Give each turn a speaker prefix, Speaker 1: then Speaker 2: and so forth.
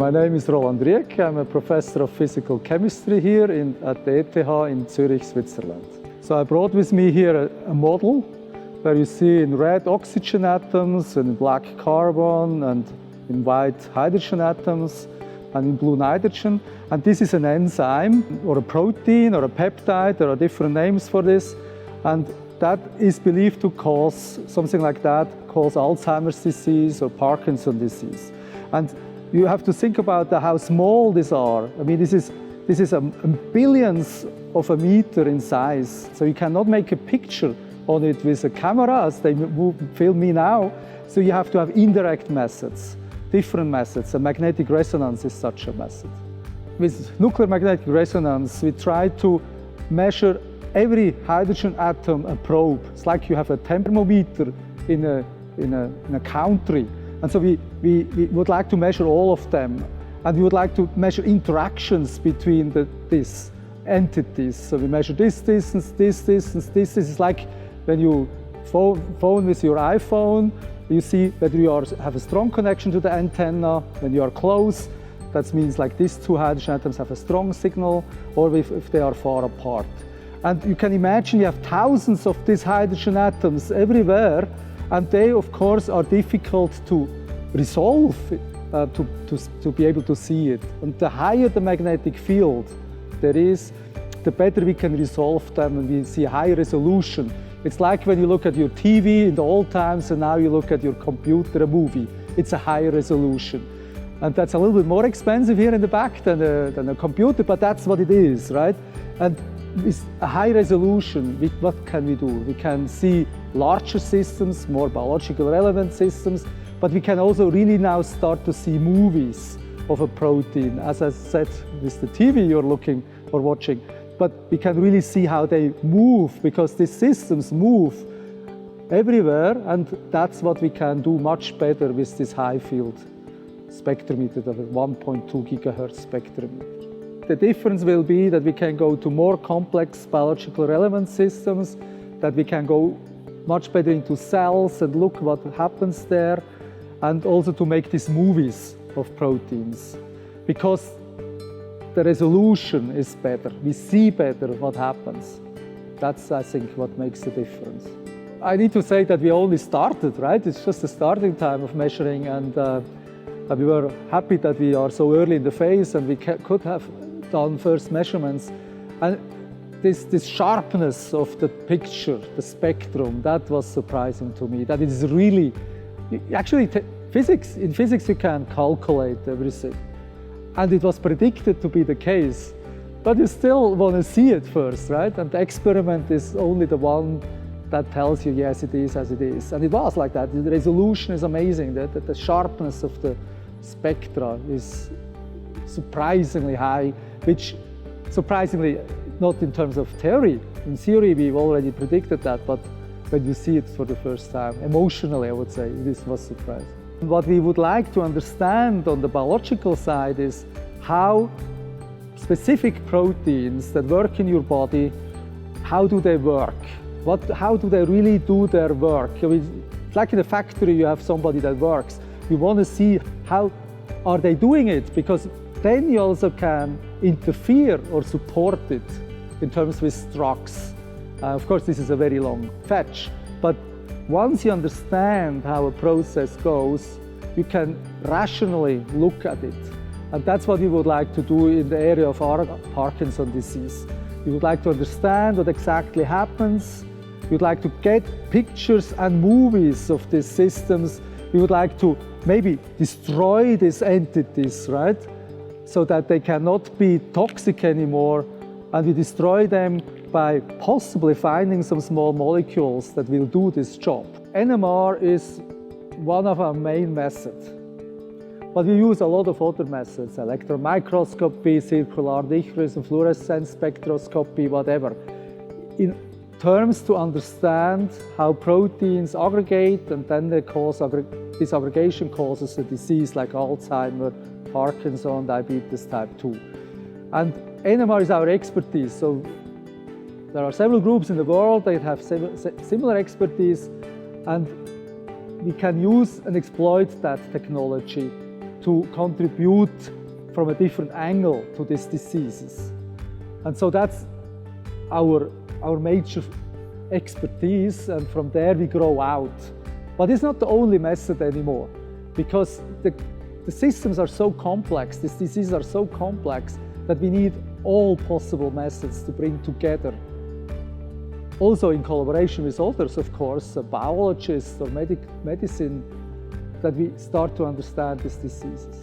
Speaker 1: My name is Roland Riek. I'm a professor of physical chemistry here at the ETH in Zürich, Switzerland. So I brought with me here a model where you see in red oxygen atoms, and in black carbon, and in white hydrogen atoms, and in blue nitrogen. And this is an enzyme, or a protein, or a peptide. There are different names for this. And that is believed to cause something like that, cause Alzheimer's disease or Parkinson's disease. And you have to think about how small these are. I mean, this is a billionth of a meter in size. So you cannot make a picture on it with a camera as they film me now. So you have to have indirect methods, different methods. And magnetic resonance is such a method. With nuclear magnetic resonance, we try to measure every hydrogen atom a probe. It's like you have a thermometer in a country. And so we would like to measure all of them. And we would like to measure interactions between these entities. So we measure this distance, this distance, this. This is like when you phone with your iPhone, you see whether you have a strong connection to the antenna. When you are close, that means like these two hydrogen atoms have a strong signal, or if they are far apart. And you can imagine you have thousands of these hydrogen atoms everywhere, and they, of course, are difficult to resolve, to be able to see it. And the higher the magnetic field there is, the better we can resolve them, and we see high resolution. It's like when you look at your TV in the old times, and now you look at your computer, a movie. It's a higher resolution. And that's a little bit more expensive here in the back than a computer, but that's what it is, right? And with a high resolution, what can we do? We can see larger systems, more biological relevant systems, but we can also really now start to see movies of a protein. As I said, with the TV you're looking or watching, but we can really see how they move, because these systems move everywhere, and that's what we can do much better with this high field spectrometer, the 1.2 GHz spectrometer. The difference will be that we can go to more complex biological relevant systems, that we can go much better into cells and look what happens there, and also to make these movies of proteins. Because the resolution is better, we see better what happens. That's, I think, what makes the difference. I need to say that we only started, right? It's just the starting time of measuring, and we were happy that we are so early in the phase, and we could have done first measurements. And this sharpness of the picture, the spectrum, that was surprising to me. That it is really, actually, in physics you can calculate everything. And it was predicted to be the case. But you still want to see it first, right? And the experiment is only the one that tells you, yes, it is as it is. And it was like that. The resolution is amazing. The sharpness of the spectra is surprisingly high, which surprisingly, not in terms of theory. In theory, we've already predicted that, but when you see it for the first time, emotionally, I would say, this was surprising. What we would like to understand on the biological side is how specific proteins that work in your body, how do they work? How do they really do their work? I mean, it's like in a factory, you have somebody that works. You want to see how are they doing it, because then you also can interfere or support it in terms with drugs. Of course, this is a very long fetch, but once you understand how a process goes, you can rationally look at it. And that's what we would like to do in the area of Parkinson's disease. We would like to understand what exactly happens. We would like to get pictures and movies of these systems. We would like to maybe destroy these entities, right? So that they cannot be toxic anymore. And we destroy them by possibly finding some small molecules that will do this job. NMR is one of our main methods. But we use a lot of other methods, electron microscopy, circular dichroism, fluorescence spectroscopy, whatever, in terms to understand how proteins aggregate, and then this aggregation causes a disease like Alzheimer, Parkinson, diabetes type 2. And NMR is our expertise. So there are several groups in the world that have similar expertise, and we can use and exploit that technology to contribute from a different angle to these diseases. And so that's our major expertise, and from there we grow out. But it's not the only method anymore, because the systems are so complex, these diseases are so complex, that we need all possible methods to bring together. Also in collaboration with others, of course, biologists or medicine, that we start to understand these diseases.